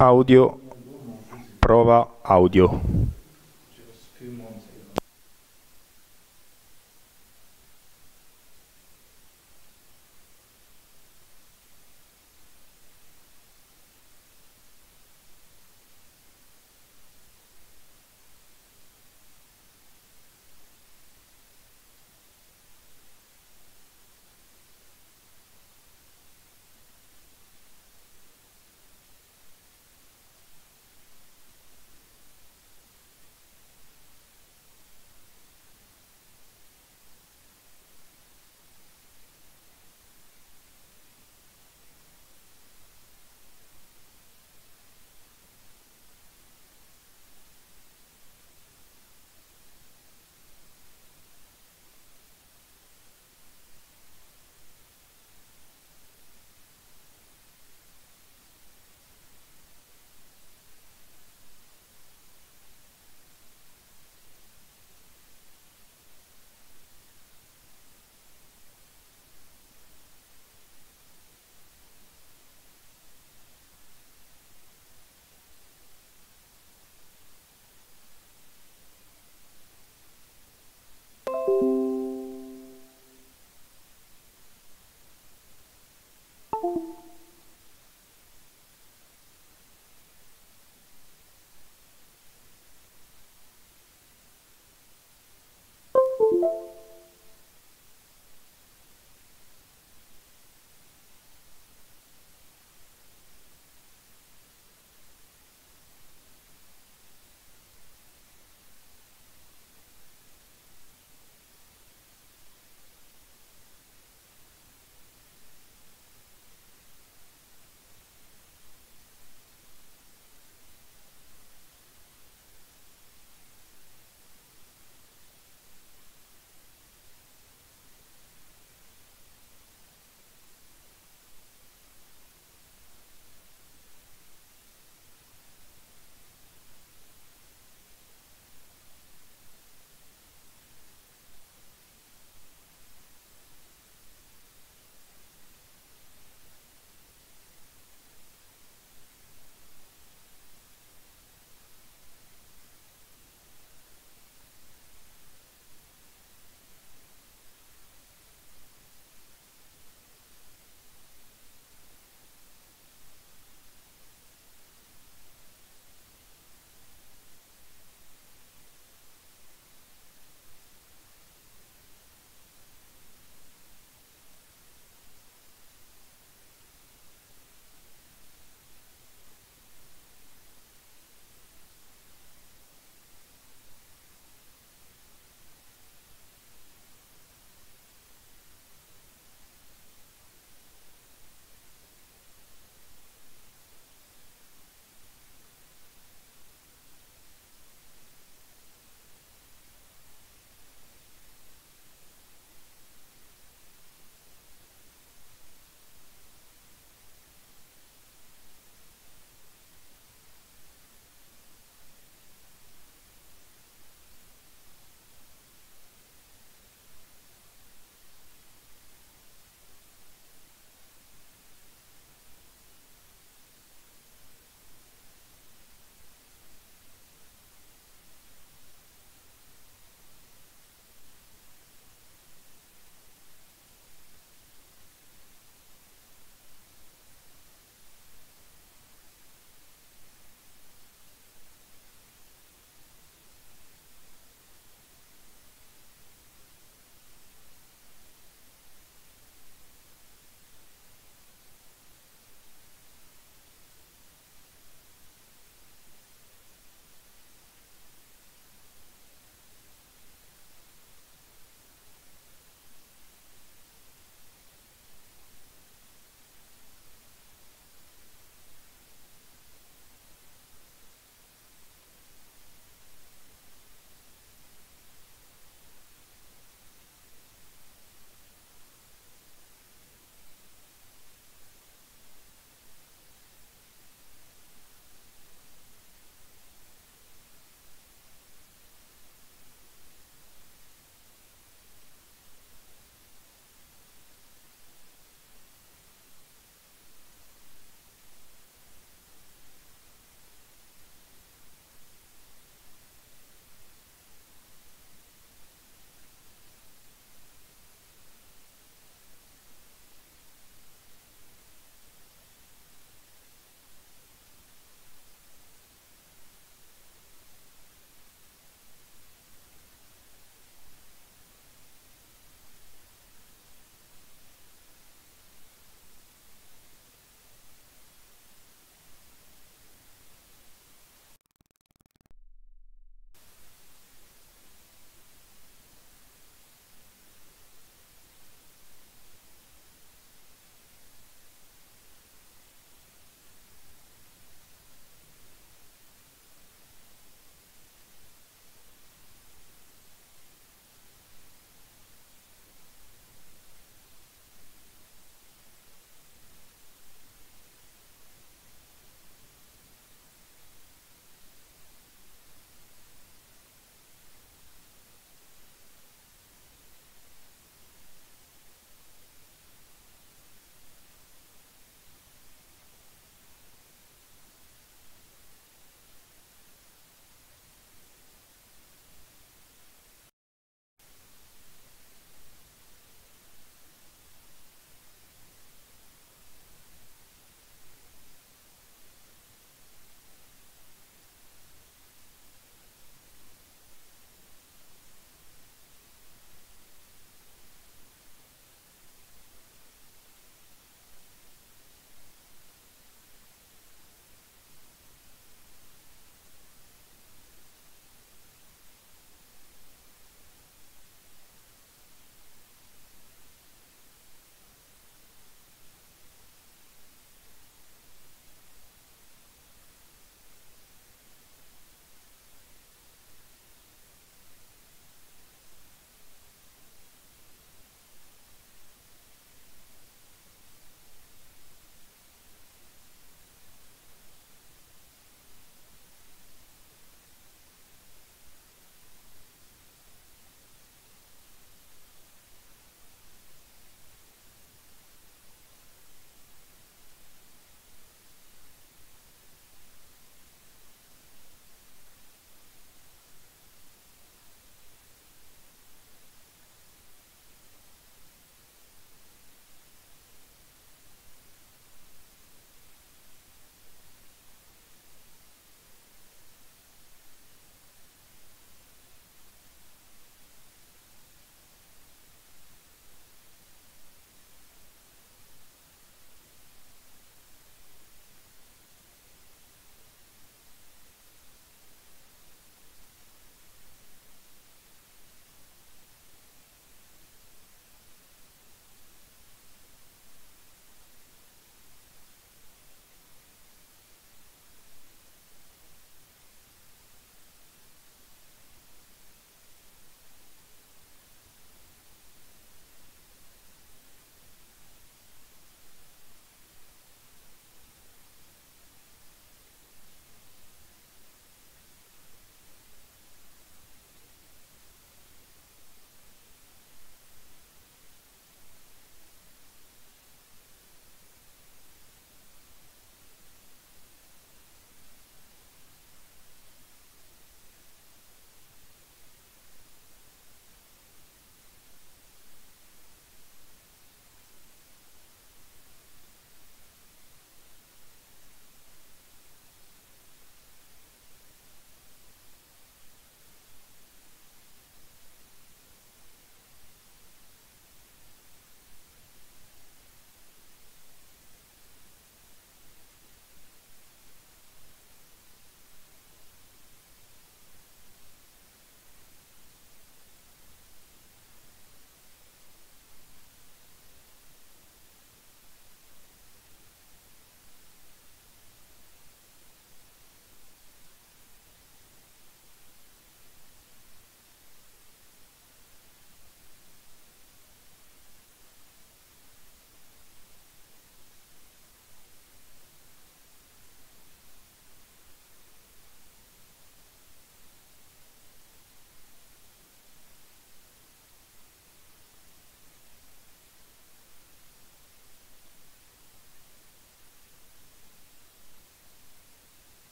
Audio, prova audio.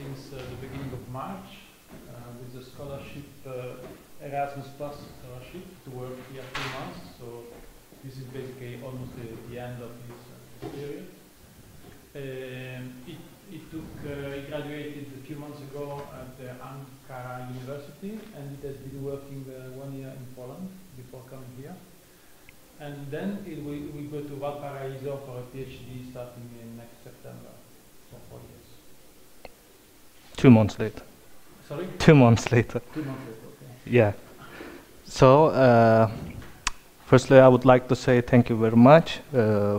since the beginning of March with the scholarship, Erasmus Plus scholarship, to work here 3 months. So this is basically almost the end of this period. It graduated a few months ago at the Ankara University, and it has been working 1 year in Poland before coming here. And then we go to Valparaiso for a PhD starting in next September, so 4 years. 2 months later. Sorry? 2 months later. 2 months later, okay. Yeah. So, firstly, I would like to say thank you very much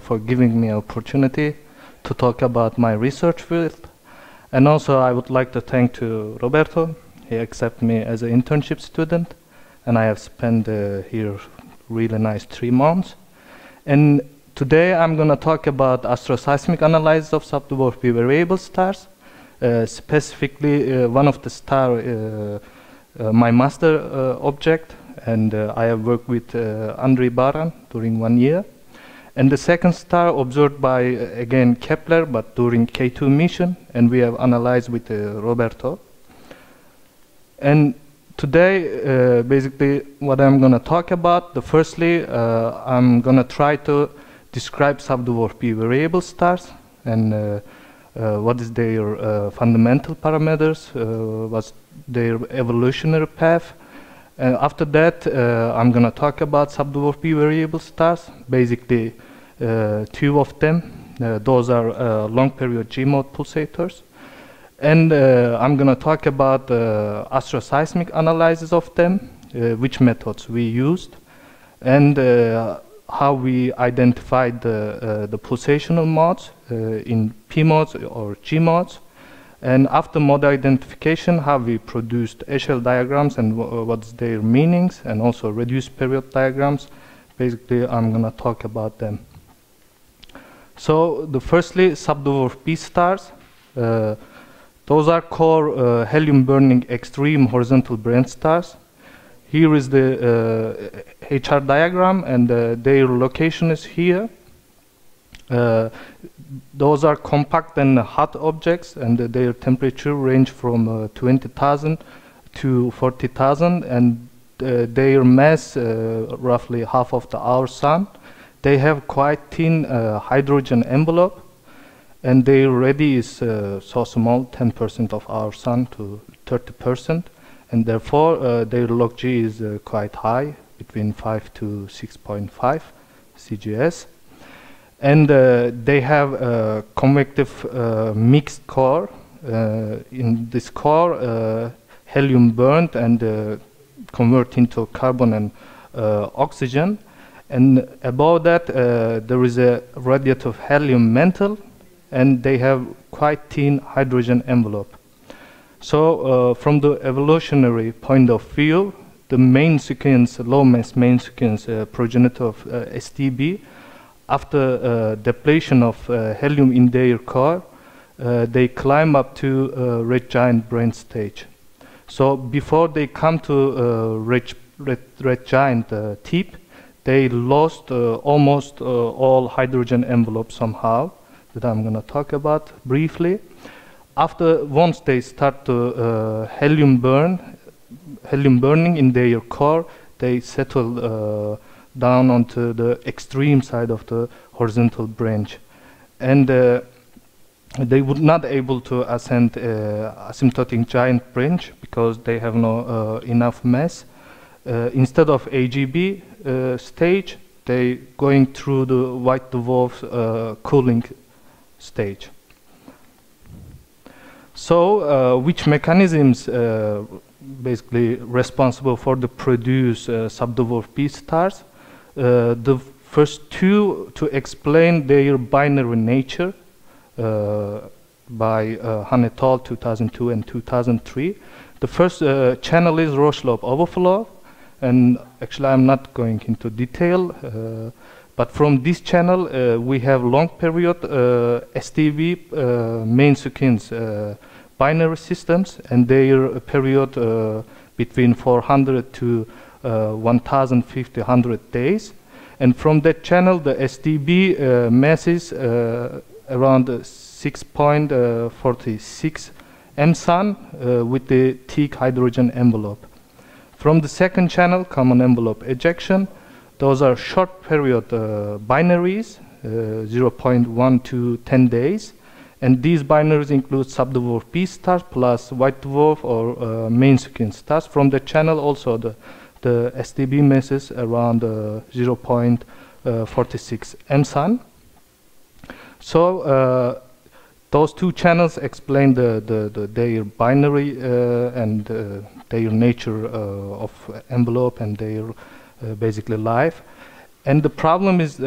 for giving me an opportunity to talk about my research field. And also, I would like to thank to Roberto. He accepted me as an internship student, and I have spent here really nice 3 months. And today I'm going to talk about asteroseismic analysis of subdwarf P variable stars. Specifically, one of the star, my master object, and I have worked with Andrei Baran during 1 year. And the second star observed by, again, Kepler, but during K2 mission, and we have analyzed with Roberto. And today, basically, what I'm going to talk about, firstly, I'm going to try to describe subdwarf P variable stars, and what is their fundamental parameters, what's their evolutionary path. And after that, I'm going to talk about subdwarf P variable stars, basically 2 of them. Those are long period G-mode pulsators. And I'm going to talk about asteroseismic analysis of them, which methods we used, and how we identified the pulsational modes in P modes or G modes. And after mode identification, how we produced HL diagrams and what's their meanings, and also reduced period diagrams. Basically, I'm going to talk about them. So, firstly, subdwarf P stars. Those are core helium-burning extreme horizontal branch stars. Here is the HR diagram, and their location is here. Those are compact and hot objects, and their temperature range from 20,000 to 40,000, and their mass roughly half of our sun. They have quite thin hydrogen envelope, and their radius is so small, 10% of our sun to 30%, and therefore their log G is quite high, between 5 to 6.5 CGS. And they have a convective mixed core. In this core, helium burned and convert into carbon and oxygen. And above that, there is a radiative helium mantle, and they have quite thin hydrogen envelope. So from the evolutionary point of view, the main sequence, low mass main sequence progenitor of STB, after depletion of helium in their core, they climb up to red giant branch stage. So before they come to red giant tip, they lost almost all hydrogen envelope somehow, that I'm going to talk about briefly. Once they start to helium burning in their core, they settle down onto the extreme side of the horizontal branch, and they would not able to ascend asymptotic giant branch because they have no enough mass. Instead of AGB stage, they going through the white dwarf cooling stage. So which mechanisms basically responsible for the produce subdwarf P stars? The first 2 to explain their binary nature by Han et al. 2002 and 2003. The first channel is Roche-Loeb overflow, and actually I'm not going into detail, but from this channel we have long period STV main sequence binary systems, and their period between 400 to 1,500 days. And from that channel, the STB mass is around 6.46 M-Sun with the thick hydrogen envelope. From the second channel, common envelope ejection, those are short period binaries, 0.1 to 10 days. And these binaries include subdwarf B stars plus white dwarf or main sequence stars. From the channel also the SDB masses around 0.46 M-Sun. So those two channels explain their binary and their nature of envelope and their basically life. And the problem is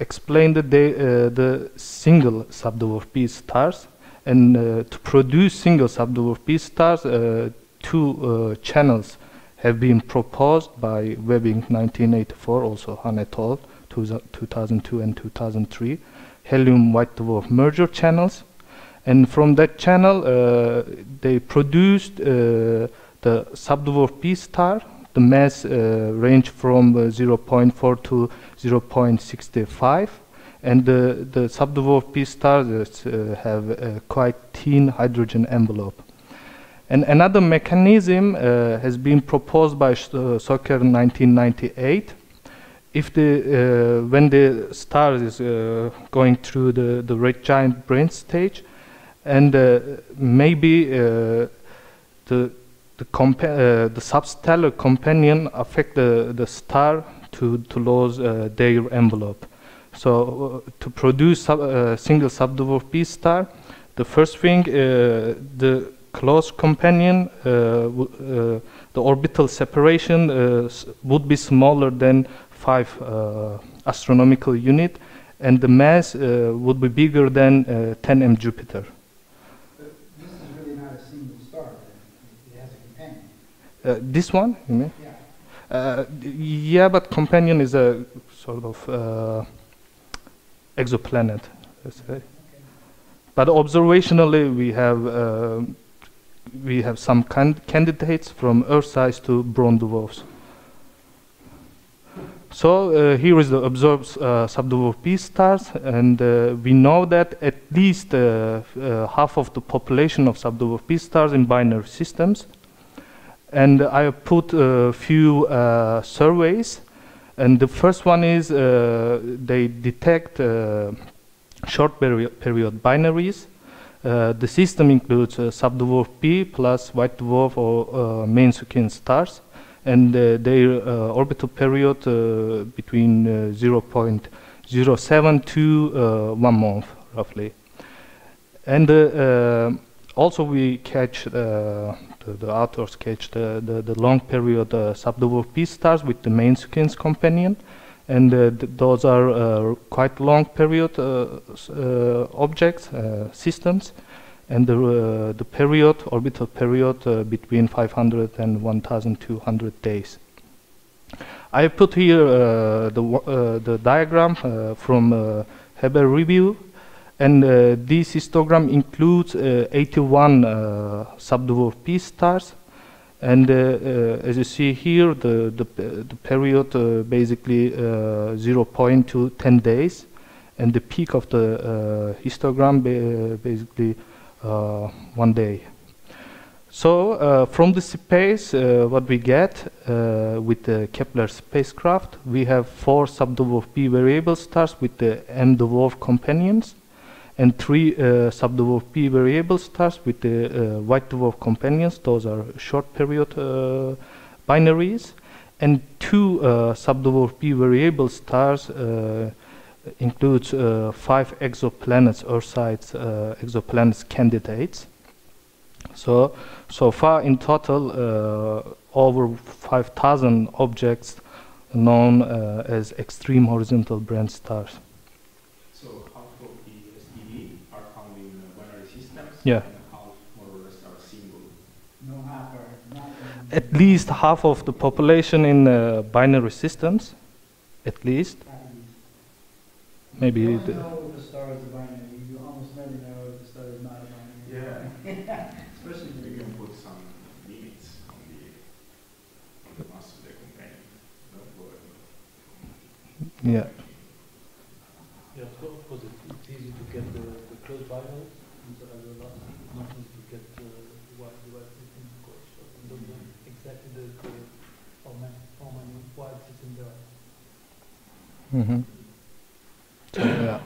explain the single subdwarf B stars. And to produce single subdwarf B stars, two channels have been proposed by Webbing 1984, also Han et al. 2002 and 2003, helium white dwarf merger channels. And from that channel, they produced the subdwarf B star. The mass range from 0.4 to 0.65, and the subdwarf P stars have a quite thin hydrogen envelope. And another mechanism has been proposed by Soker in 1998. If when the star is going through the red giant branch stage, and maybe the substellar companion affect the star to lose their envelope. So to produce single subdwarf B star, the first thing, the close companion, the orbital separation would be smaller than 5 astronomical unit, and the mass would be bigger than 10 M Jupiter. This one, you mean? Yeah. Yeah, but companion is a sort of exoplanet, let's say. Okay. But observationally, we have some candidates from Earth size to brown dwarfs. So here is the observed subdwarf B stars, and we know that at least half of the population of subdwarf B stars in binary systems. And I have put a few surveys, and the first one is they detect short period binaries. The system includes subdwarf P plus white dwarf or main sequence stars, and their orbital period between 0.07 to 1 month, roughly. And also we catch the authors catch the long period subdwarf P stars with the main sequence companion, and those are quite long period objects, systems, and the period, orbital period between 500 and 1200 days. I put here the diagram from Haber review. And this histogram includes 81 subdwarf P stars, and as you see here, the period basically 0.2 to 10 days, and the peak of the histogram basically 1 day. So from the space, what we get with the Kepler spacecraft, we have 4 subdwarf P variable stars with the M dwarf companions, and 3 subdwarf P variable stars with the white dwarf companions. Those are short period binaries, and 2 subdwarf P variable stars includes 5 exoplanets, Earth-sized exoplanets candidates. So far in total, over 5,000 objects known as extreme horizontal branch stars. Yeah. More or less are single. At least half of the population in binary systems, at least. Maybe. You always know if the star is a binary. You almost never know if the star is not a binary. Yeah. Especially if you can put some limits on the mass of the companion. Yeah. Yeah, of course it's easy to get the close binaries. get why the system goes. So we don't know exactly the how many white systems there are. Mm-hmm. So, yeah.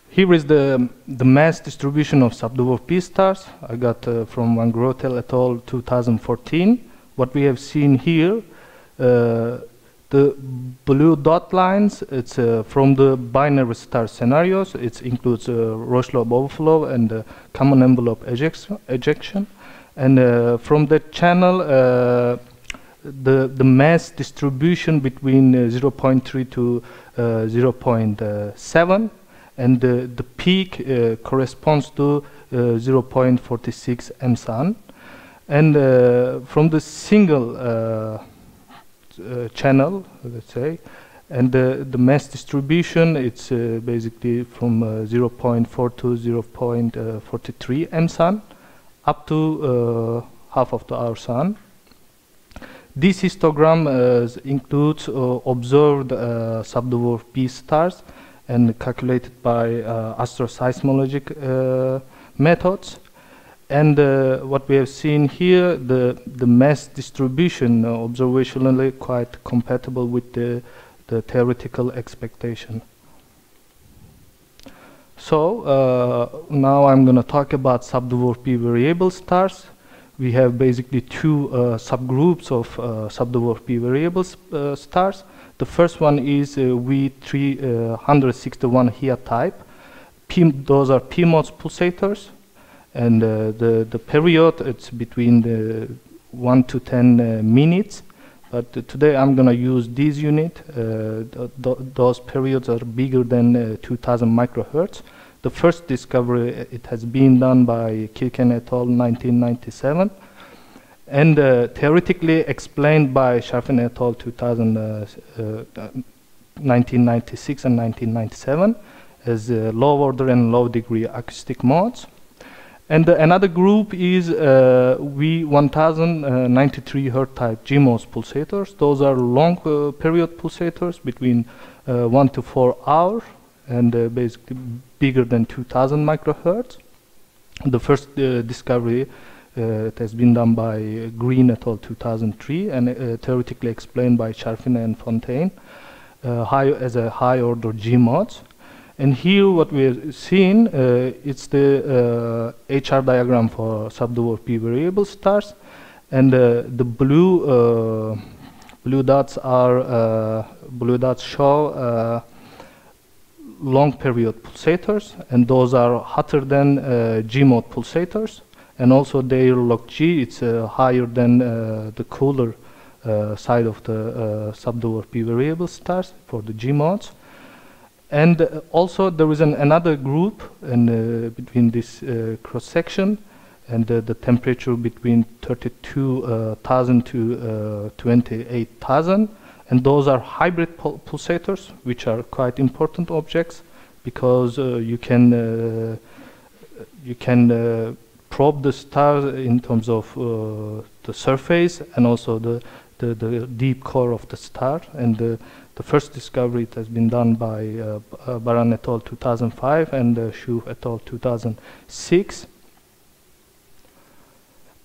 Here is the mass distribution of subdwarf P stars. I got from Van Grotel et al. 2014. What we have seen here, the blue dot lines, it's from the binary star scenarios. It includes Roche-Loeb overflow and common envelope ejection. And from the channel, the mass distribution between 0.3 to 0.7. And the peak corresponds to 0.46 mSun. And from the single channel, let's say, and the mass distribution, it's basically from 0.4 to 0.43 mSun, up to half of our sun. This histogram includes observed subdwarf P stars and calculated by astroseismologic methods. And what we have seen here, the mass distribution observationally quite compatible with the theoretical expectation. So now I'm going to talk about subdwarf P variable stars. We have basically two subgroups of subdwarf P variable stars. The first one is V361 Hia type. Those are P-modes pulsators, and the period, it's between the 1 to 10 minutes. But today I'm going to use this unit. Those periods are bigger than 2000 microhertz. The first discovery, it has been done by Kirken et al. 1997. And theoretically explained by Sharfin et al. 1996 and 1997 as low order and low degree acoustic modes. And another group is V1093 Hz type G-modes pulsators. Those are long period pulsators between 1 to 4 hours and basically bigger than 2000 microhertz. The first discovery it has been done by Green et al. 2003 and theoretically explained by Sharfin and Fontaine as a high order G-modes. And here what we are seeing, it's the HR diagram for subdwarf P variable stars, and the blue dots show long period pulsators, and those are hotter than G-mode pulsators, and also their log G, it's higher than the cooler side of the subdwarf P variable stars for the G-modes. And also there is another group between this cross section, and the temperature between 32,000 to 28,000, and those are hybrid pulsators, which are quite important objects because you can probe the star in terms of the surface and also the deep core of the star. And the first discovery it has been done by Baran et al. 2005 and Shu et al. 2006.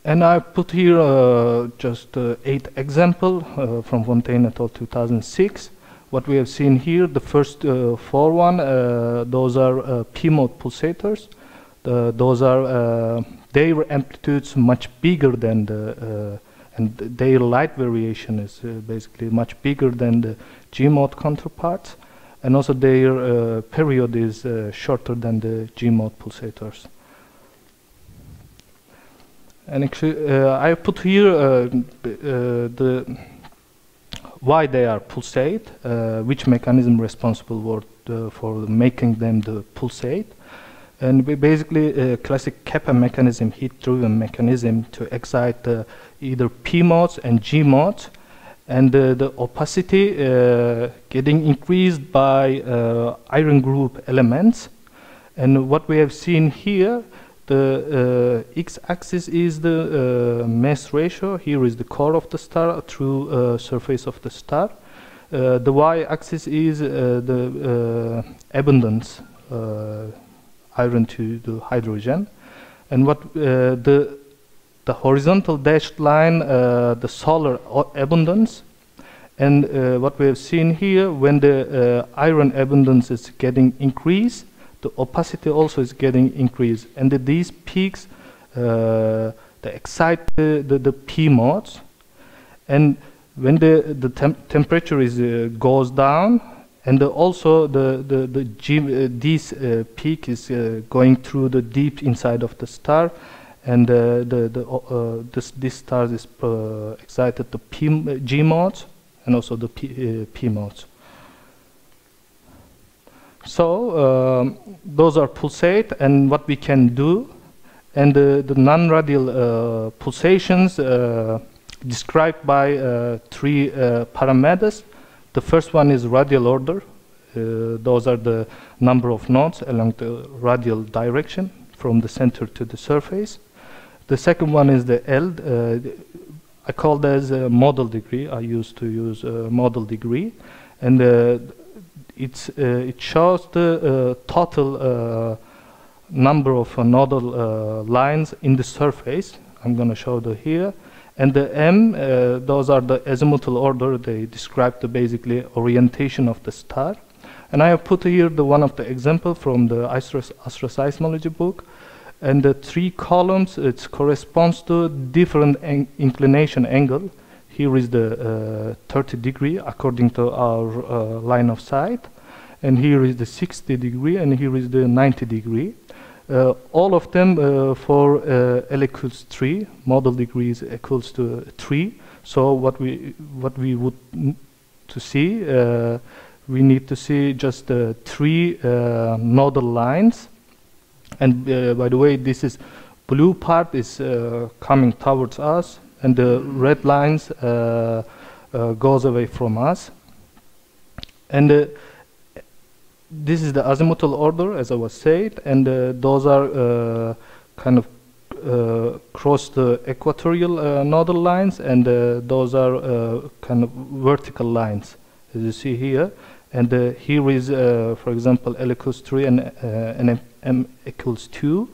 And I put here just 8 examples from Fontaine et al. 2006. What we have seen here, the first 4 those are P-mode pulsators. Those are their amplitudes much bigger than the and their light variation is basically much bigger than the G-mode counterparts, and also their period is shorter than the G-mode pulsators. And actually, I put here why they are pulsate, which mechanism responsible for making them the pulsate. And we basically classic Kepler mechanism, heat-driven mechanism to excite either P modes and G modes, and the opacity getting increased by iron group elements. And what we have seen here, the x-axis is the mass ratio. Here is the core of the star through surface of the star. The y-axis is the abundance iron to the hydrogen. And what the horizontal dashed line, the solar abundance. And what we have seen here, when the iron abundance is getting increased, the opacity also is getting increased. And these peaks they excite the P modes. And when the temperature is goes down, and also this peak is going through the deep inside of the star, and this star is excited to G modes and also the P modes. So those are pulsate, and what we can do, and the non-radial pulsations described by 3 parameters. The first one is radial order. Those are the number of nodes along the radial direction from the center to the surface. The second one is the L. I call that as a model degree. I used to use model degree, and it shows the total number of nodal lines in the surface. I'm going to show that here. And the M, those are the azimuthal order. They describe the basically orientation of the star. And I have put here one of the example from the Asteroseismology book. And the 3 columns, it corresponds to different inclination angle. Here is the 30 degree according to our line of sight. And here is the 60 degree, and here is the 90 degree. All of them for L equals 3, model degrees equals to 3. So what we would to see, we need to see just 3 nodal lines. And by the way, this is blue part is coming towards us, and the red lines goes away from us. And this is the azimuthal order, as I was saying, and those are kind of cross the equatorial nodal lines, and those are kind of vertical lines, as you see here. And here is, for example, L equals 3 and M equals 2,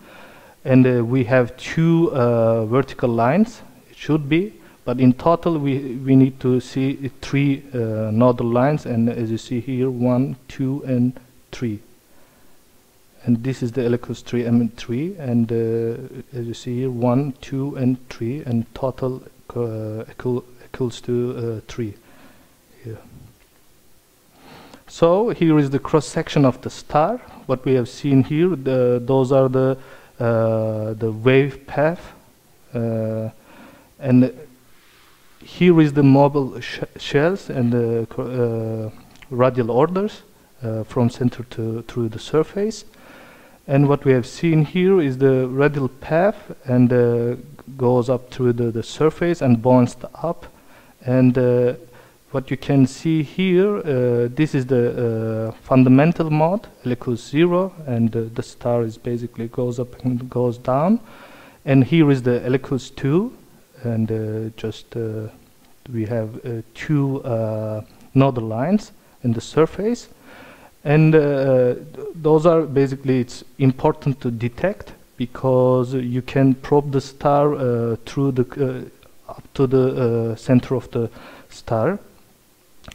and we have 2 vertical lines. It should be, but in total we need to see 3 nodal lines, and as you see here, 1, 2, and 3. And this is the L equals 3, M and 3, and as you see here, 1, 2, and 3, and total equals to 3 here. So here is the cross section of the star. What we have seen here, those are the wave path, and here is the mobile shells and the radial orders from center to through the surface. And what we have seen here is the radial path, and goes up through the surface and bounced up. And what you can see here, this is the fundamental mode, L equals 0, and the star is basically goes up and goes down. And here is the L equals 2, and just we have 2 nodal lines in the surface. And those are basically, it's important to detect, because you can probe the star through the up to the center of the star.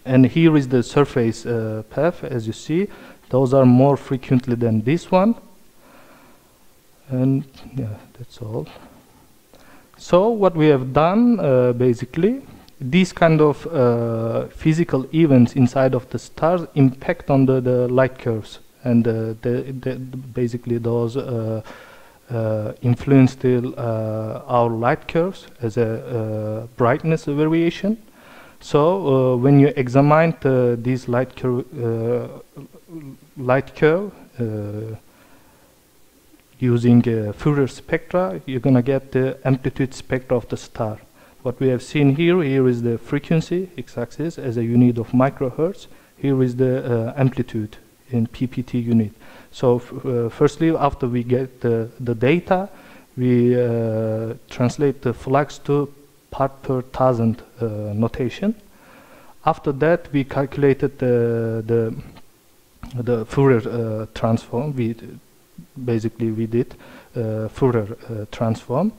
And here is the surface path, as you see. Those are more frequently than this one. And yeah, that's all. So what we have done, basically, these kind of physical events inside of the stars impact on the light curves, and basically those influence our light curves as a brightness variation. So when you examine this light curve using Fourier spectra, you're going to get the amplitude spectra of the star. What we have seen here is the frequency, x-axis, as a unit of microhertz. Here is the amplitude in PPT unit. So firstly, after we get the data, we translate the flux to part per thousand notation. After that, we calculated the Fourier transform. We basically we did Fourier transform.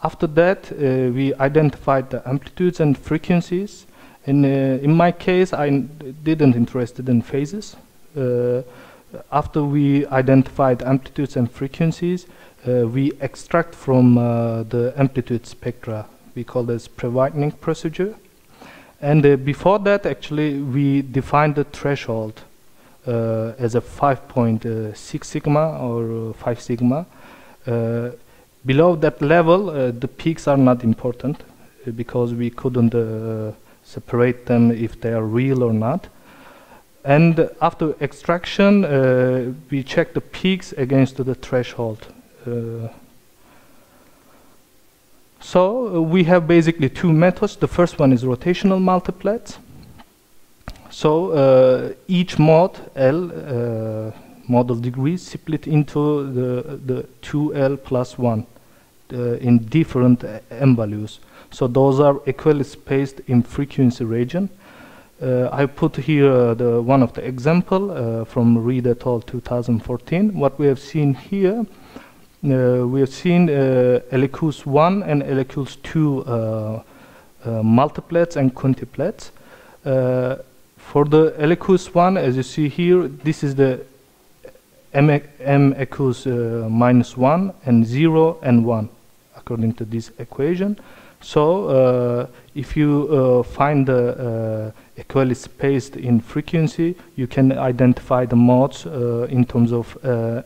After that, we identified the amplitudes and frequencies. And in my case, I didn't interested in phases. After we identified amplitudes and frequencies, we extract from the amplitude spectra. We call this pre-widening procedure. And before that, actually, we defined the threshold as a 5.6 sigma or 5 sigma. Below that level, the peaks are not important because we couldn't separate them if they are real or not. And after extraction, we check the peaks against the threshold. So we have basically two methods. The first one is rotational multiplets. So each mod L model degrees split into the 2L plus 1 in different m values. So those are equally spaced in frequency region. I put here one of the example from Reed et al. 2014. What we have seen here, we have seen L equals 1 and L equals 2 multiplets and quintuplets. For the L equals 1, as you see here, this is the m equals minus 1 and 0 and 1 according to this equation. So if you find the equally spaced in frequency, you can identify the modes in terms of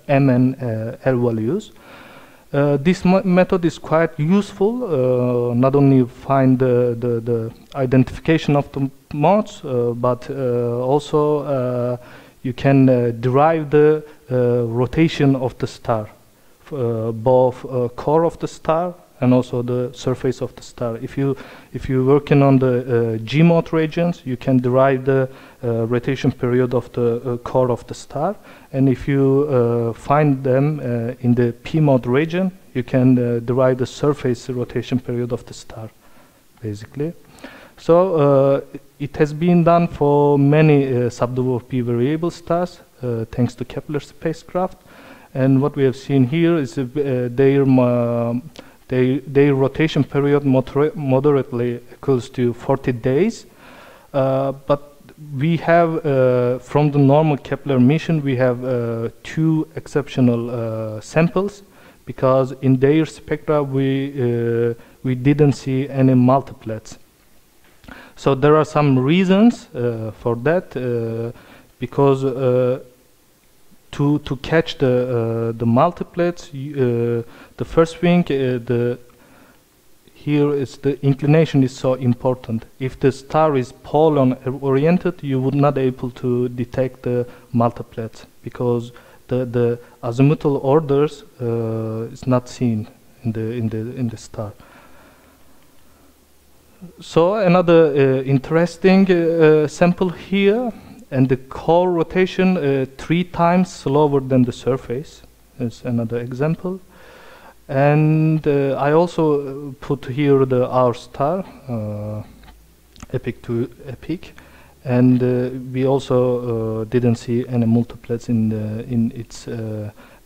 m and L values. This method is quite useful, not only find the identification of the modes, but also you can derive the rotation of the star, both core of the star and also the surface of the star. If you're working on the G mode regions, you can derive the rotation period of the core of the star, and if you find them in the P mode region, you can derive the surface rotation period of the star, basically. So it has been done for many subdwarf P variable stars, thanks to Kepler spacecraft. And what we have seen here is their rotation period moderately equals to 40 days. But we have, from the normal Kepler mission, we have two exceptional samples, because in their spectra we didn't see any multiplets. So there are some reasons for that, because to catch the multiplets, the first thing, here is the inclination is so important. If the star is pole oriented, you would not able to detect the multiplets, because the azimuthal orders is not seen in the star. So another interesting sample here, and the core rotation 3 times slower than the surface is another example. And I also put here our star, epic to epic, and we also didn't see any multiplets in its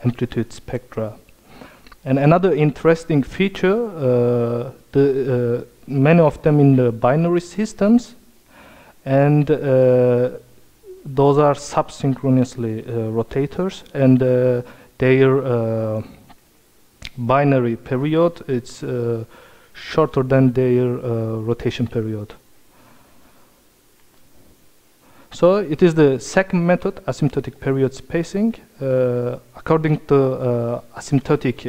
amplitude spectra. And another interesting feature, many of them in the binary systems, and those are subsynchronously rotators, and their binary period it's shorter than their rotation period. So it is the second method, asymptotic period spacing. According to asymptotic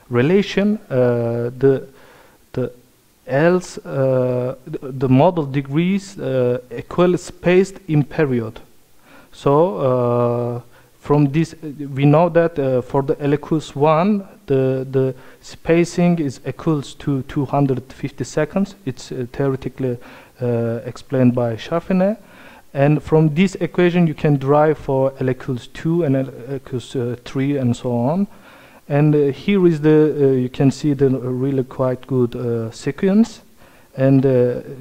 relation, the model degrees equally spaced in period. So from this we know that for the L equals 1, the spacing is equals to 250 seconds. It's theoretically explained by Charfinet, and from this equation you can derive for L equals 2 and L equals 3 and so on. And here is you can see the really quite good sequence, and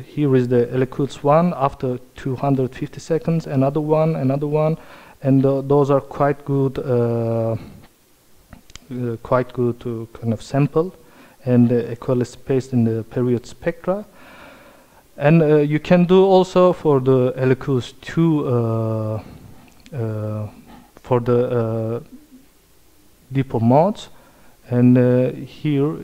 here is the L equals 1 after 250 seconds, another one, and those are quite good to kind of sample and equally spaced in the period spectra. And you can do also for the L equals 2 for the dipole modes, and here,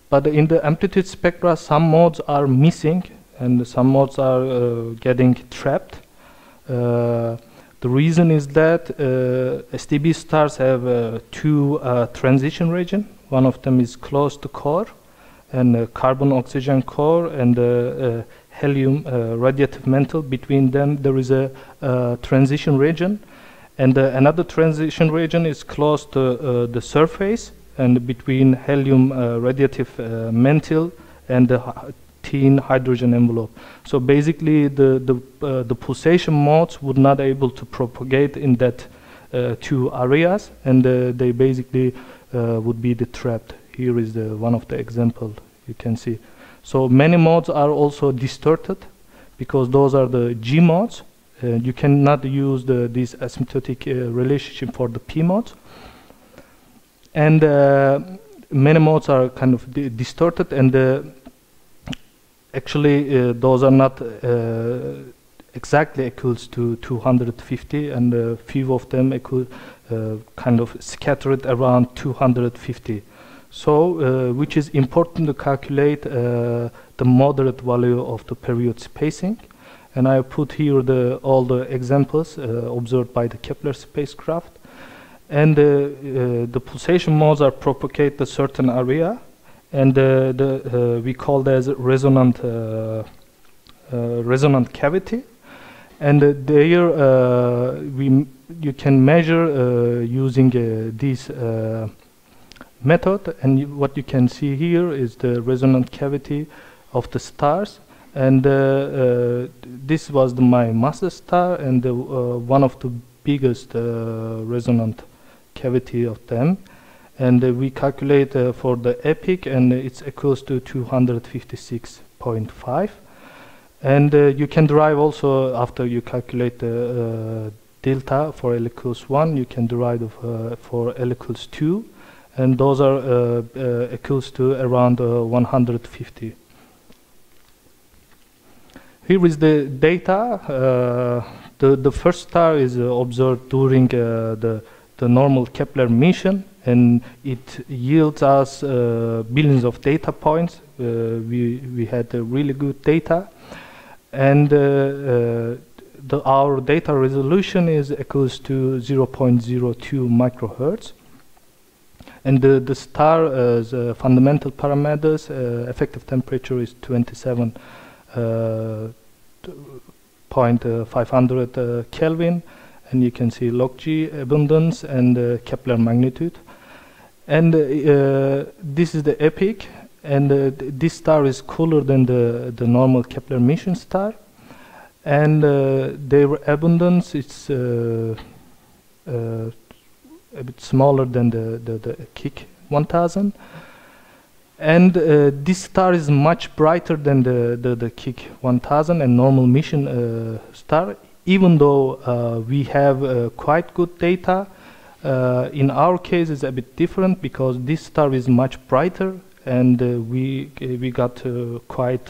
but in the amplitude spectra some modes are missing and some modes are getting trapped. The reason is that STB stars have two transition regions. One of them is close to core, and carbon-oxygen core, and helium radiative mantle. Between them there is a transition region, and another transition region is close to the surface, and between helium radiative mantle and the thin hydrogen envelope. So basically the pulsation modes would not able to propagate in that two areas, and they basically would be trapped. Here is one of the example you can see. So many modes are also distorted because those are the G modes. You cannot use this asymptotic relationship for the P modes, and many modes are kind of distorted, and actually those are not exactly equals to 250, and few of them equal kind of scattered around 250. So which is important to calculate the moderate value of the period spacing. And I put here all the examples observed by the Kepler spacecraft. And the pulsation modes are propagate a certain area, and we call that as resonant cavity. And there you can measure using this method, and what you can see here is the resonant cavity of the stars. And this was my master star, and one of the biggest resonant cavity of them. And we calculate for the epic, and it's equals to 256.5. And you can derive also, after you calculate the delta for L equals 1, you can derive for L equals 2, and those are equals to around 150. Here is the data. The first star is observed during the normal Kepler mission, and it yields us billions of data points. We had really good data, and our data resolution is equals to 0.02 microhertz. And the star's fundamental parameters, effective temperature is 27.500 Kelvin, and you can see log G abundance and Kepler magnitude. And this is the epic, and this star is cooler than the normal Kepler mission star, and their abundance is a bit smaller than the KIC 1000, and this star is much brighter than the KIC 1000 and normal mission star. Even though we have quite good data, in our case it's a bit different because this star is much brighter, and we got quite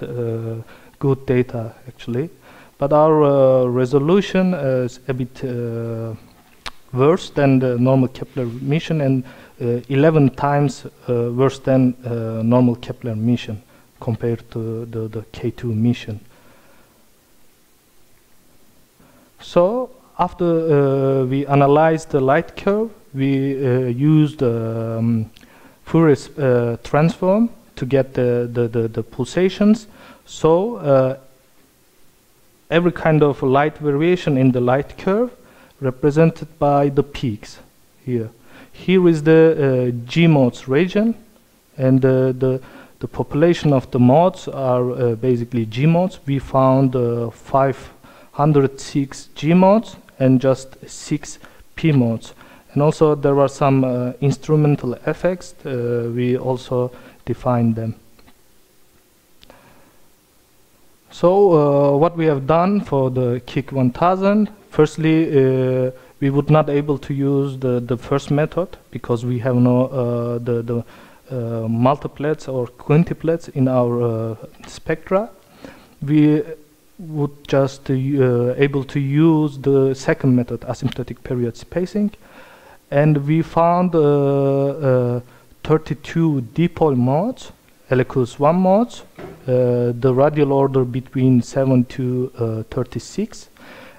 good data actually. But our resolution is a bit worse than the normal Kepler mission, and 11 times worse than normal Kepler mission compared to the K2 mission. So after we analyzed the light curve, we used Fourier transform to get the pulsations. So every kind of light variation in the light curve represented by the peaks here. Here is the G modes region, and the population of the modes are basically G modes. We found 506 G modes and just 6 P modes. And also there were some instrumental effects. We also defined them. So what we have done for the KIC 1000, firstly we would not able to use the first method because we have no the multiplets or quintuplets in our spectra. We would just able to use the second method, asymptotic period spacing, and we found 32 dipole modes, L equals 1 modes, the radial order between 7 to 36,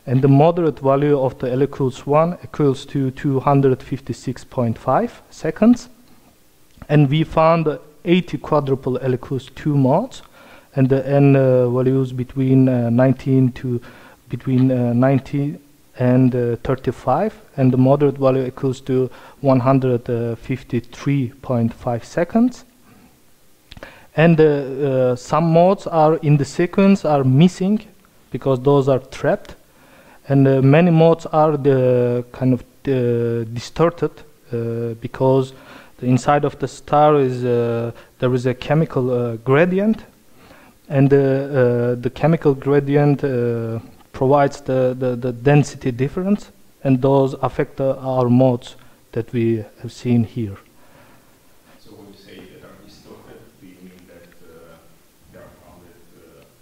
and the moderate value of the L equals 1 equals to 256.5 seconds. And we found 80 quadruple L equals 2 modes, and the n values between 19 and 35, and the moderate value equals to 153.5 seconds. And some modes are in the sequence are missing because those are trapped, and many modes are kind of distorted because the inside of the star is there is a chemical gradient, and the chemical gradient provides the density difference, and those affect our modes that we have seen here. So when you say that are distorted, do you mean that they are found at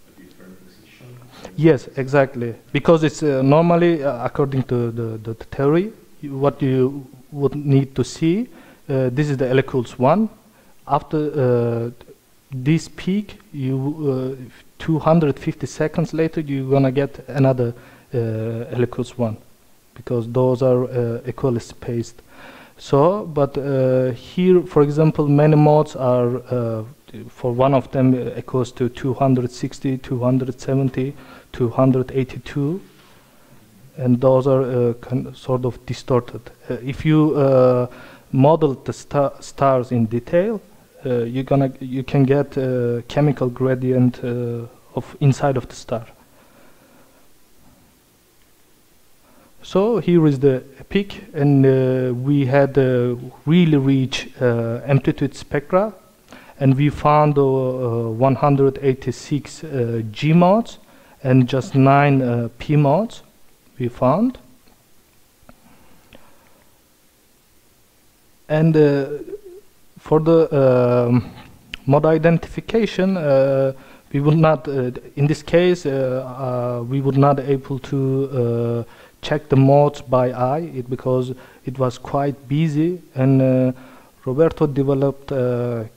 a different position? Yes, exactly. Because it's normally, according to the theory, what you would need to see, this is the L equals 1. After this peak, 250 seconds later, you're gonna get another L equals 1, because those are equally spaced. So, but here, for example, many modes are, for one of them equals to 260, 270, 282, and those are sort of distorted. If you model the stars in detail, you can get a chemical gradient of inside of the star. So here is the peak, and we had really rich amplitude spectra, and we found 186 G modes and just 9 P modes we found. And for the mode identification, we would not, in this case, we would not able to check the modes by eye, because it was quite busy, and Roberto developed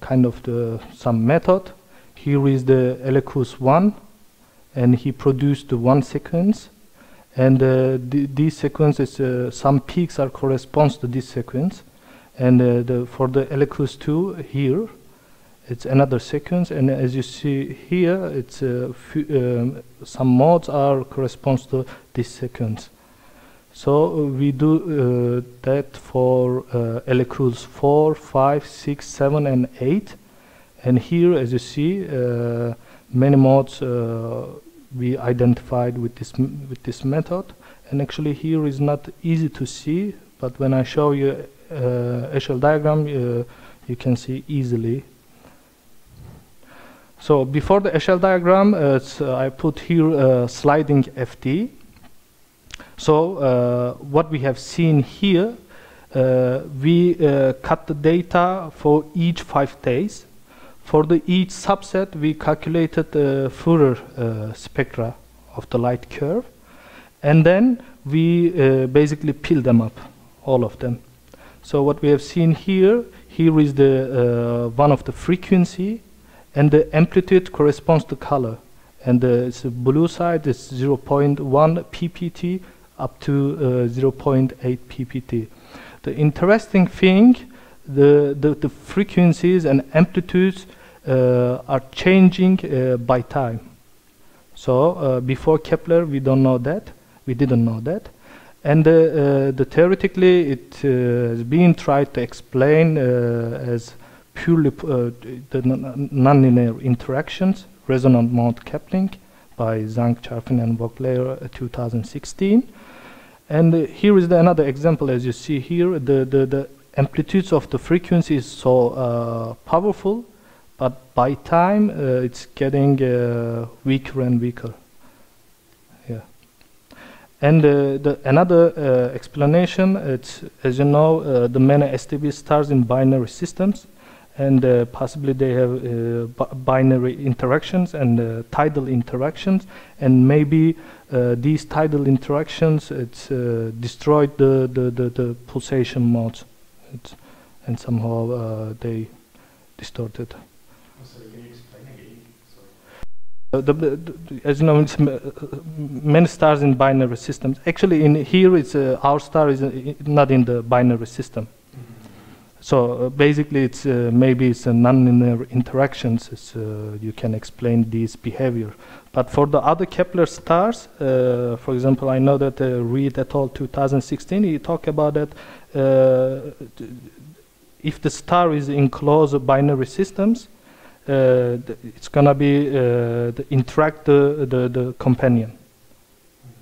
kind of some method. Here is the L equals 1, and he produced the 1 sequence, and these sequences, some peaks are corresponds to this sequence, and for the L equals 2 here, it's another sequence, and as you see here, it's some modes are corresponds to this sequence. So we do that for L equals 4, 5, 6, 7, and 8, and here, as you see, many modes we identified with this method, and actually here is not easy to see, but when I show you Echelle diagram, you can see easily. So before the Echelle diagram, I put here sliding FD. So what we have seen here, we cut the data for each 5 days. For each subset, we calculated the Fourier spectra of the light curve, and then we basically peel them up, all of them. So what we have seen here is the one of the frequency, and the amplitude corresponds to color, and the blue side is 0.1 ppt up to 0.8 ppt. The interesting thing, the frequencies and amplitudes are changing by time. So before Kepler, we didn't know that, and theoretically it has been tried to explain as purely the nonlinear interactions, resonant mode coupling, by Zhang, Charfin, and Vogler 2016. And here is another example. As you see here, the amplitudes of the frequency is so powerful, but by time it's getting weaker and weaker. Yeah. And another explanation, it's, as you know, the many STB stars in binary systems, and possibly they have binary interactions and tidal interactions, and maybe these tidal interactions, it's destroyed the pulsation modes, and somehow they distorted. Sorry, can you explain again? Sorry. As you know, it's many stars in binary systems. Actually, in here, it's our star is not in the binary system. So basically, it's maybe it's a non-linear interactions. It's, you can explain this behavior. But for the other Kepler stars, for example, I know that Reed et al. 2016, he talked about that if the star is in closed binary systems, it's gonna be interact the companion.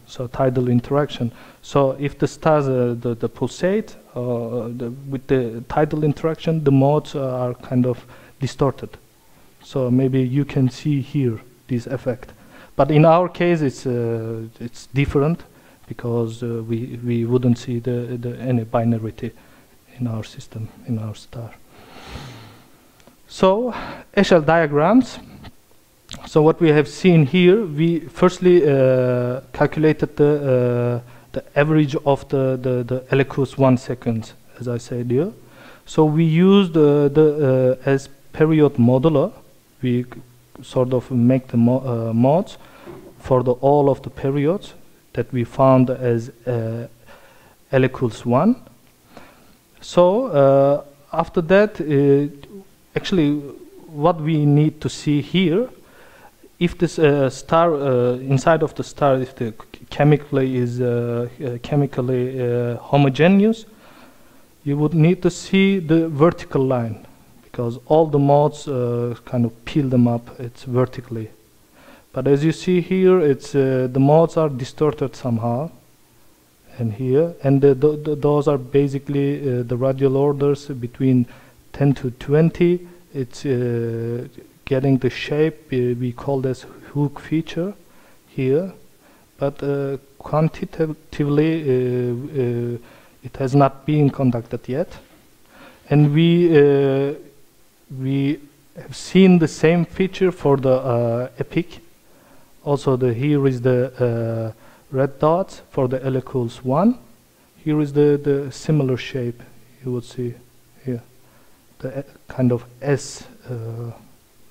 So tidal interaction. So if the stars the pulsate with the tidal interaction, the modes are kind of distorted. So maybe you can see here this effect. But in our case, it's different because we wouldn't see any binarity in our system, in our star. So Eshel diagrams. So what we have seen here, we firstly calculated the average of the LQs 1 second, as I said here. So we used as period modular. We sort of make the modes for all of the periods that we found as L equals 1. So after that, actually, what we need to see here, if this star inside of the star, if the chemically is chemically homogeneous, you would need to see the vertical line, because all the modes kind of peel them up. It's vertically, but as you see here, it's the modes are distorted somehow, and here, and those are basically the radial orders between 10 to 20. It's getting the shape we call this hook feature here, but quantitatively it has not been conducted yet, and we have seen the same feature for the epic. Also, here is the red dots for the L equals 1. Here is the similar shape you would see here, the kind of S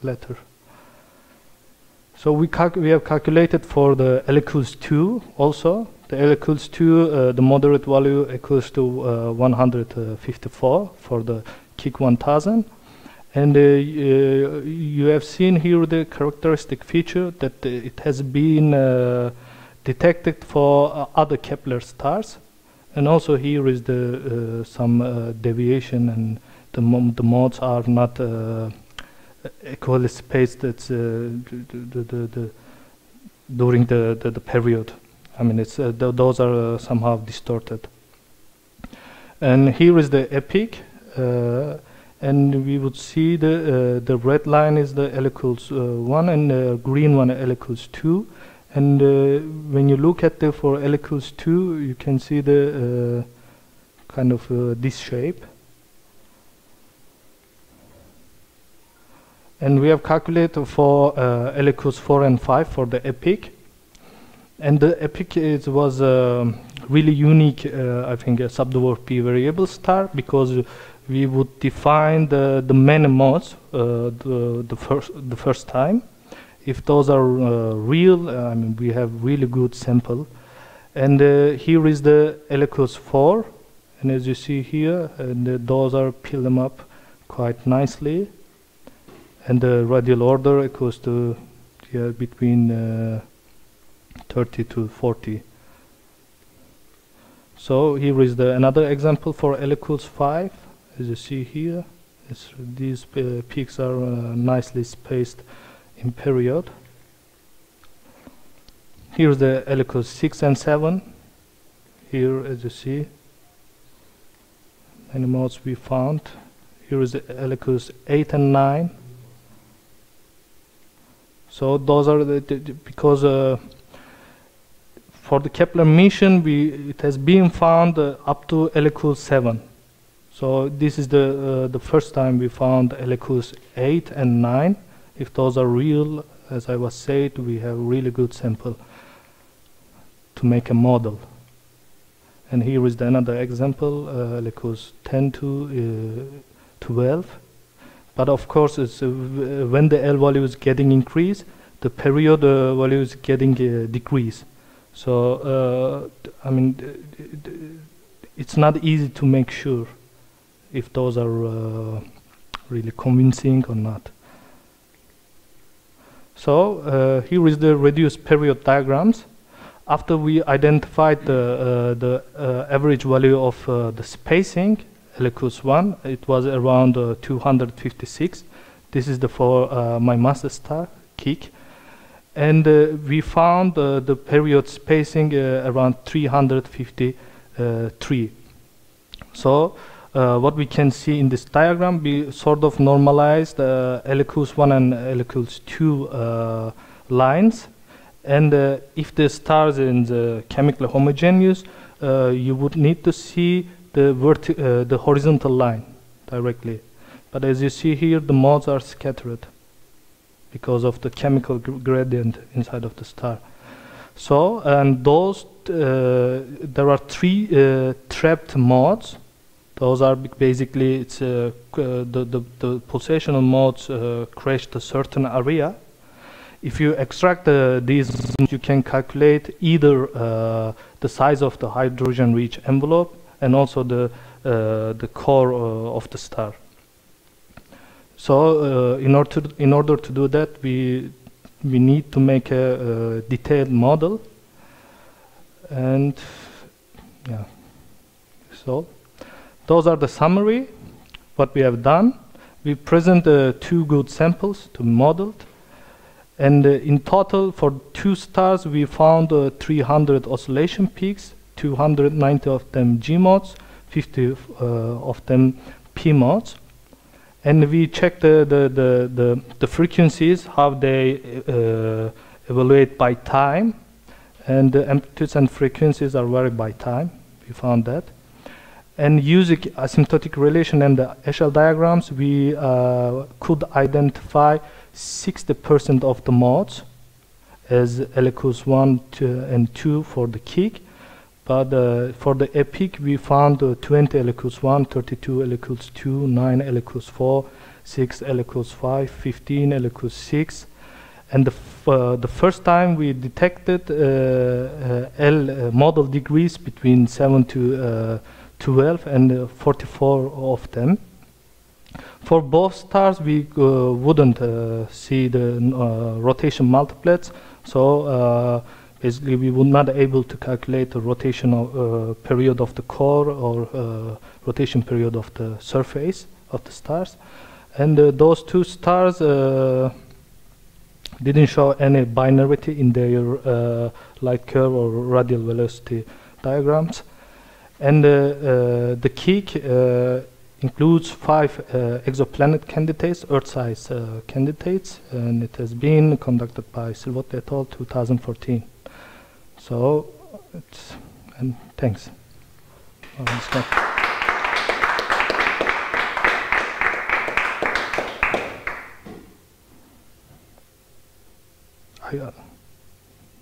letter. So we have calculated for the L equals 2 also. The L equals 2, the moderate value equals to 154 for the KIC 1000. And you have seen here the characteristic feature that it has been detected for other Kepler stars. And also here is the some deviation, and the modes are not equally spaced. It's during the period. I mean, it's those are somehow distorted. And here is the epic, and we would see the red line is the L equals 1, and the green one L equals 2. And when you look at the for L equals 2, you can see the kind of this shape. And we have calculated for L equals 4 and 5 for the epic. And the epic was really unique, I think, a subdwarf p variable star, because we would define the many modes the first time. If those are real, I mean, we have really good sample. And here is the L equals 4, and as you see here, and those are peel them up quite nicely. And the radial order equals to between 30 to 40. So here is another example for L equals 5. As you see here, these peaks are nicely spaced in period. Here's the L equals 6 and 7. Here, as you see, many modes we found. Here is the L equals 8 and 9. So those are because For the Kepler mission, it has been found up to L equals 7. So this is the first time we found L equals 8 and 9. If those are real, as I was said, we have a really good sample to make a model. And here is another example, L equals 10 to 12. But of course, it's, when the L value is getting increased, the period value is getting decreased. So, I mean, it's not easy to make sure if those are really convincing or not. So, here is the reduced period diagrams. After we identified the average value of the spacing, L equals 1, it was around 256. This is for my master star, Kik. And we found the period spacing around 353. So what we can see in this diagram, we sort of normalized L equals 1 and L equals 2 lines. And if the stars is chemically homogeneous, you would need to see the horizontal line directly. But as you see here, the modes are scattered because of the chemical gradient inside of the star. So, and those, there are 3 trapped modes. Those are basically, it's the pulsational modes crash to certain area. If you extract these, you can calculate either the size of the hydrogen-rich envelope and also the core of the star. So in order to do that, we need to make a detailed model. And yeah, so those are the summary. What we have done, we present 2 good samples to be modeled. And in total, for 2 stars, we found 300 oscillation peaks, 290 of them G modes, 50 of them P modes. And we checked the frequencies, how they evaluate by time. And the amplitudes and frequencies are varied by time. We found that. And using asymptotic relation and the Eshel diagrams, we could identify 60% of the modes as L equals 1 and 2 for the Kik. But for the epic, we found 20 L equals 1, 32 L equals 2, 9 L equals 4, 6 L equals 5, 15 L equals 6. And the first time we detected L model degrees between 7 to 12 and 44 of them. For both stars, we wouldn't see the rotation multiplets, so basically we would not able to calculate the rotational period of the core or rotation period of the surface of the stars. And those 2 stars didn't show any binarity in their light curve or radial velocity diagrams. And the Kik includes 5 exoplanet candidates, Earth-size candidates, and it has been conducted by Silvot et al. 2014. So, and thanks.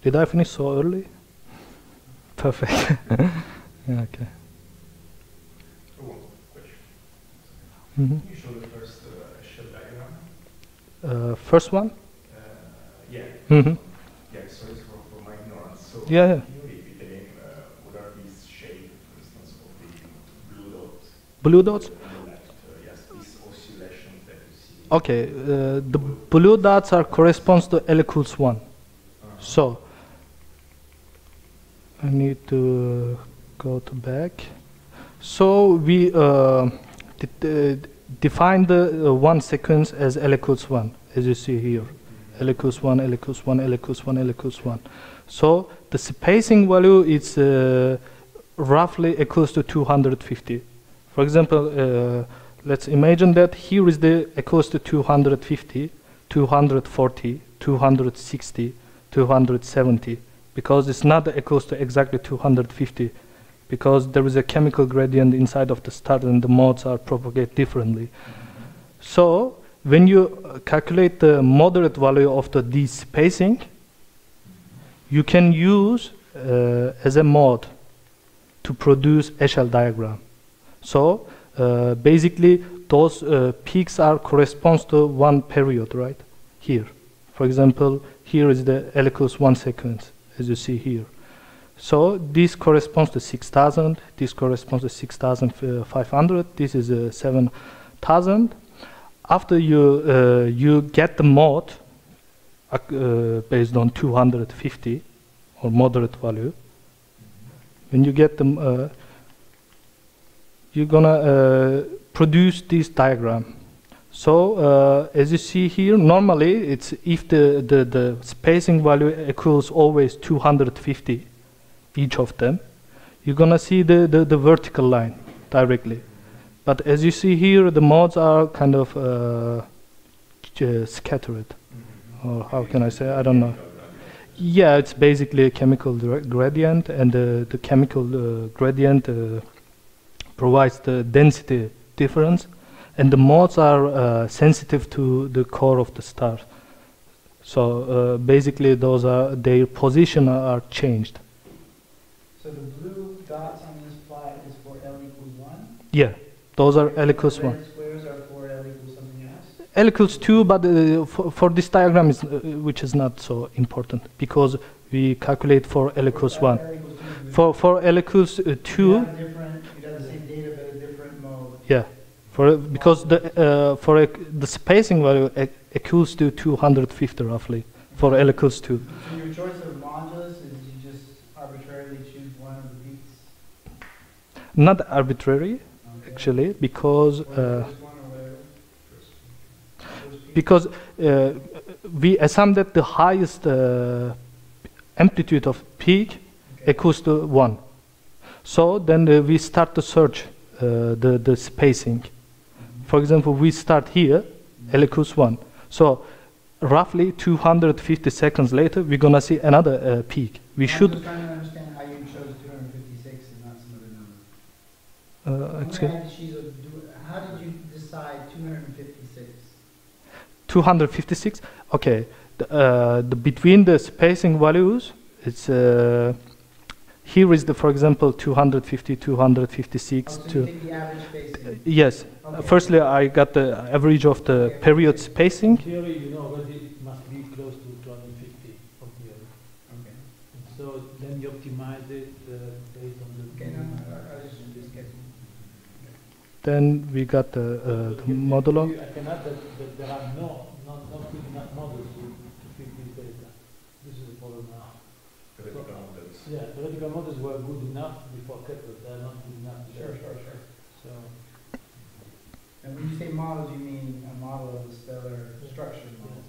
Did I finish so early? Perfect. Yeah, okay. Can you show the first shell diagram? First one? Yeah. Mm-hmm. Yeah, sorry for my ignorance. So yeah. Can you repeat again what are these shapes, for instance, of the blue dots? Blue dots? On the left, yes, these oscillations that you see. Okay, the blue dots are corresponds to L equals 1. So I need to go to back. So we define the 1 sequence as L equals 1, as you see here. L equals 1, L equals 1, L equals 1, L equals 1. So the spacing value is roughly equals to 250. For example, let's imagine that here is the equals to 250, 240, 260, 270. because it's not equals to exactly 250, because there is a chemical gradient inside of the star and the modes are propagate differently. So when you calculate the moderate value of the D spacing, you can use as a mode to produce Eshel diagram. So basically those peaks are corresponds to one period, right? Here, for example, here is the L equals 1 second, as you see here. So this corresponds to 6,000. This corresponds to 6,500. This is 7,000. After you get the mode based on 250 or moderate value, when you get them, you're gonna produce this diagram. So as you see here, normally it's if the spacing value equals always 250 each of them, you're gonna see the vertical line directly. But as you see here, the modes are kind of scattered. Or how can I say? I don't know. Yeah, it's basically a chemical gradient, and the chemical gradient provides the density difference, and the modes are sensitive to the core of the star. So basically, those are their position are changed. So the blue dots on this plot is for L equals 1? Yeah, those are L equals 1. Red squares are for L equals something else? L equals 2, but for this diagram, is, which is not so important, because we calculate for L equals 1. For L equals 2, you got the same data but a different mode. yeah, because the spacing value equals to 250 roughly for L equals 2. So your choice of modulus is you just arbitrarily choose one of the peaks? Not arbitrary, actually, because we assume that the highest amplitude of peak equals to 1. So then we start to search the spacing. For example, we start here, L equals 1. So roughly 250 seconds later, we're gonna see another peak. I'm just trying to understand how you chose 256 and not some other number. How did you decide 256? 256. Okay, between the spacing values, it's here is the, for example, 250, 256. So you take the average spacing? Yes. Okay. Firstly, I got the average of the period spacing. In theory, you know already it must be close to 250 of the other. Okay. So then you optimize it based on the. Okay, no, I was just guessing. Then we got the modulo. I can add that there are not good enough models to fit this data. This is the problem now. Theoretical models. Yeah, theoretical models were good enough before Kepler. They are not good enough today. Sure. So. And when you say models, you mean a model of the stellar structure model.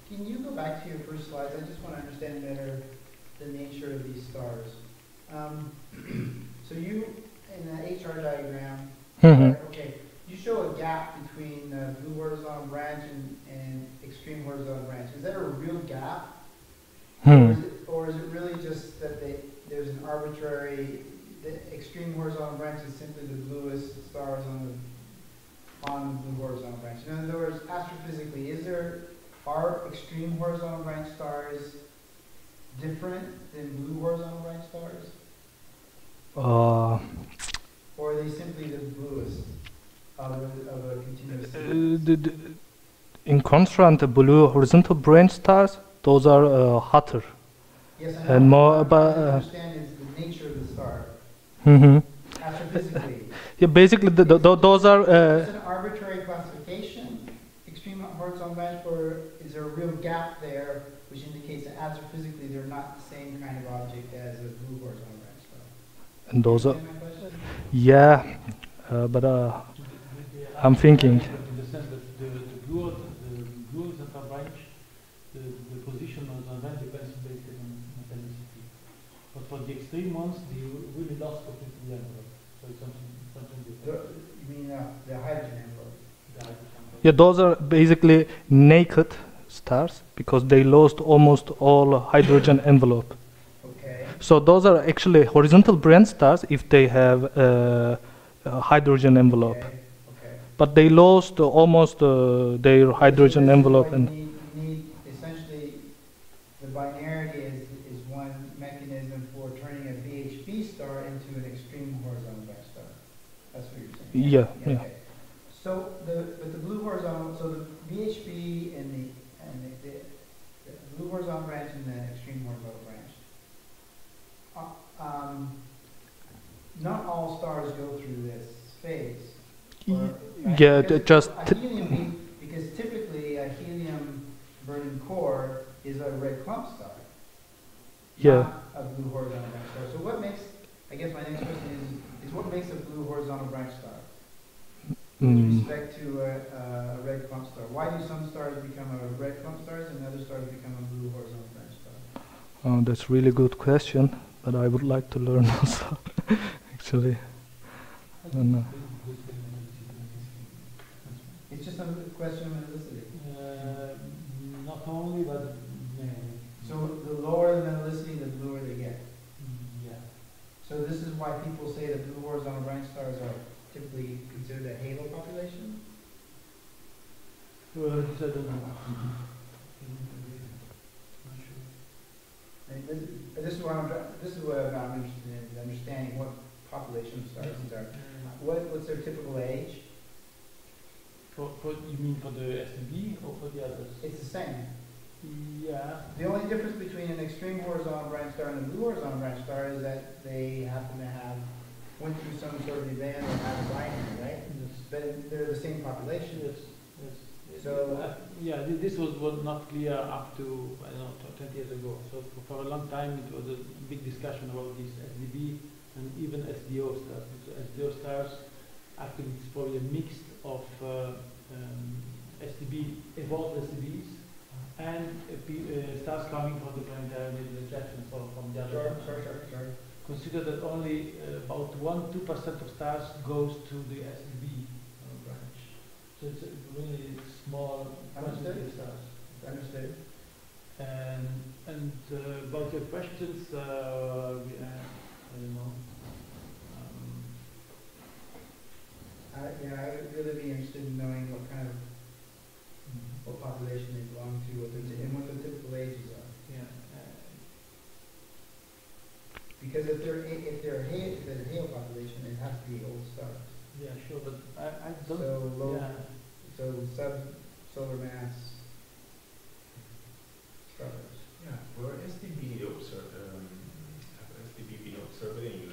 Can you go back to your first slides? I just want to understand better the nature of these stars. So you, in the HR diagram, okay, you show a gap between the blue horizontal branch and extreme horizontal branch. Is there a real gap? Or is it really just that there's an arbitrary, the extreme horizontal branch is simply the bluest stars on the blue horizontal branch? In other words, astrophysically, are extreme horizontal branch stars different than blue horizontal branch stars? Or are they simply the bluest of a continuous sequence? In contrast, the blue horizontal branch stars, those are hotter. Yes, I know. And more What I about. understand is the nature of the star. Astrophysically. Yeah, basically, those are. Is it an arbitrary classification, extreme horizontal branch, or is there a real gap there, which indicates that astrophysically they're not the same kind of object as a blue horizontal branch star? And those are. Understand my question? Yeah, but I'm thinking. In the sense that the blue horizontal branch, the position of the branch depends basically on metallicity. But for the extreme ones, you really lost completely the envelope. So it's something different. You mean the hydrogen envelope? The hydrogen envelope. Yeah, those are basically naked stars because they lost almost all hydrogen envelope. Okay. So those are actually horizontal branch stars if they have a hydrogen envelope. Okay. Okay. But they lost almost their hydrogen envelope. You And need essentially the binarity is one mechanism for turning a BHB star into an extreme horizontal branch star. That's what you're saying. yeah. Okay. So but the blue horizontal, so the BHB and the blue horizontal branch and the extreme horizontal branch. Not all stars go through this phase. Yeah, because because typically a helium burning core is a red clump star. Yeah. Not a blue horizontal branch star. So what makes, I guess my next question is what makes a blue horizontal branch star? With respect to a red clump star. Why do some stars become a red clump stars and other stars become a blue horizontal branch star? That's a really good question, but I would like to learn also, actually. I don't know. It's just a question of metallicity. Not only, but mainly. So the lower the metallicity, the bluer they get. Yeah. So this is why people say that blue horizontal branch stars are typically considered a halo population? Well, I don't know. And this is what I'm interested in, understanding what population of stars these are. What's their typical age? You mean for the SDB or for the others? It's the same. Yeah. The only difference between an extreme horizontal branch star and a blue horizontal branch star is that they happen to have went through some sort of event or have a binary, right? Yes. But they're the same population. Yes. Yes. So yeah, this was not clear up to, I don't know, 20 years ago. So for a long time it was a big discussion about this SDB and even SDO stars. So SDO stars, actually it's probably a mix of SDB, evolved SDBs and stars coming from the planetary rejection, so from the other. Sure. Consider that only about 1-2% of stars goes to the SDB branch. So it's a really small quantity of stars. Understood. And about your questions, I don't know. Yeah, I would really be interested in knowing what kind of what population they belong to, and what the typical ages are. Yeah. Because if they're a Hale population, it has to be old stars. Yeah, sure, but I don't. So low, Yeah. so sub-solar mass stars. Yeah, for SDB been observed in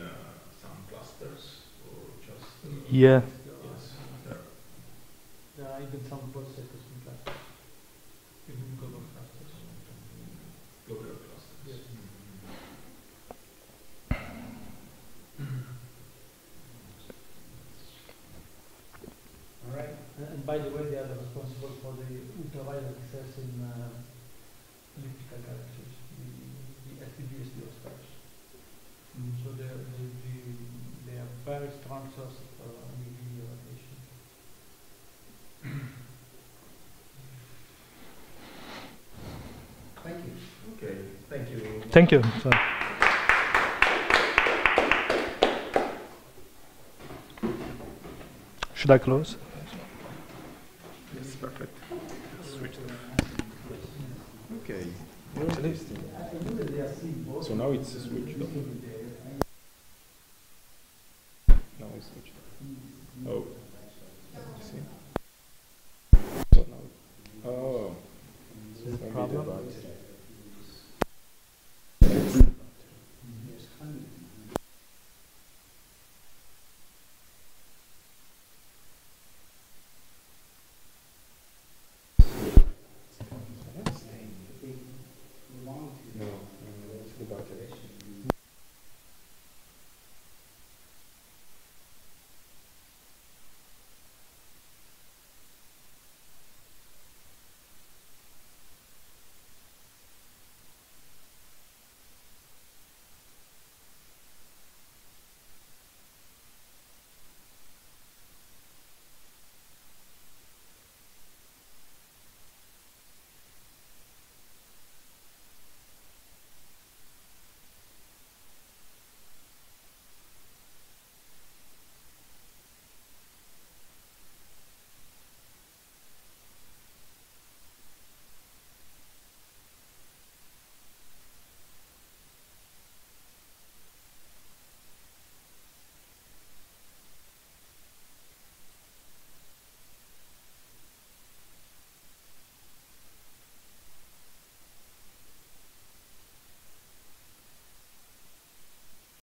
some clusters or just? Yeah. Yes. There are even some processes in clusters, even global clusters. Global clusters. Yes. All right. And by the way, they are responsible for the ultraviolet excess in elliptical galaxies, the SDB stars. So they are very strong source of UV radiation. Thank you. Okay, thank you. Thank you. So, should I close? Yes, perfect. Switch off. Okay. Interesting. So now it's switched off. Now it's switched off. Oh. You see? So now. Oh. Is there a Maybe the problem? battery.